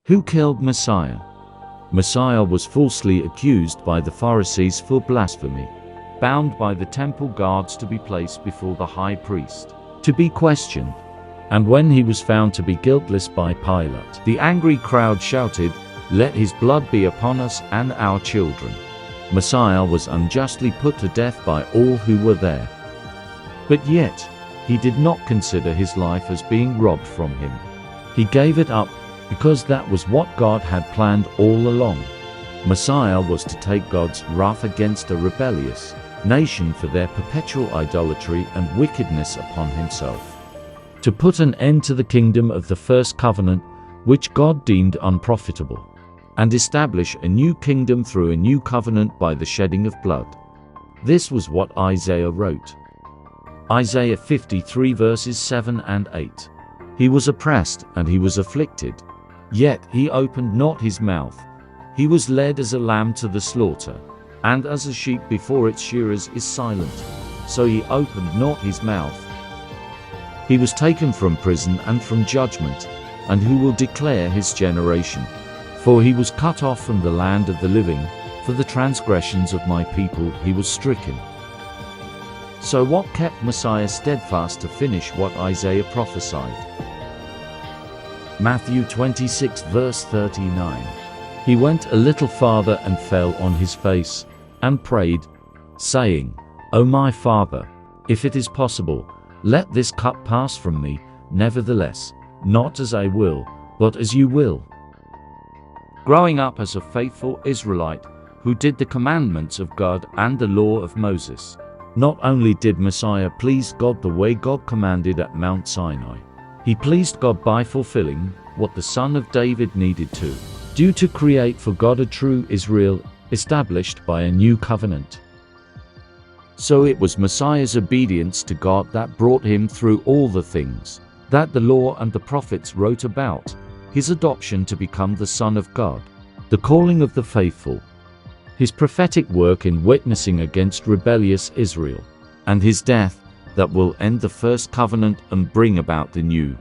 Who killed Messiah? Messiah was falsely accused by the Pharisees for blasphemy, bound by the temple guards to be placed before the high priest, to be questioned. And when he was found to be guiltless by Pilate, the angry crowd shouted, "Let his blood be upon us and our children." Messiah was unjustly put to death by all who were there. But yet, he did not consider his life as being robbed from him. He gave it up, because that was what God had planned all along. Messiah was to take God's wrath against a rebellious nation for their perpetual idolatry and wickedness upon himself, to put an end to the kingdom of the first covenant, which God deemed unprofitable, and establish a new kingdom through a new covenant by the shedding of blood. This was what Isaiah wrote. Isaiah 53 verses 7 and 8. He was oppressed and he was afflicted, yet he opened not his mouth. He was led as a lamb to the slaughter, and as a sheep before its shearers is silent, so he opened not his mouth. He was taken from prison and from judgment, and who will declare his generation? For he was cut off from the land of the living, for the transgressions of my people he was stricken. So what kept Messiah steadfast to finish what Isaiah prophesied? Matthew 26 verse 39. He went a little farther and fell on his face, and prayed, saying, O my Father, if it is possible, let this cup pass from me, nevertheless, not as I will, but as you will. Growing up as a faithful Israelite, who did the commandments of God and the law of Moses, not only did Messiah please God the way God commanded at Mount Sinai, he pleased God by fulfilling what the Son of David needed to do to create for God a true Israel, established by a new covenant. So it was Messiah's obedience to God that brought him through all the things that the law and the prophets wrote about: his adoption to become the Son of God, the calling of the faithful, his prophetic work in witnessing against rebellious Israel, and his death that will end the first covenant and bring about the new.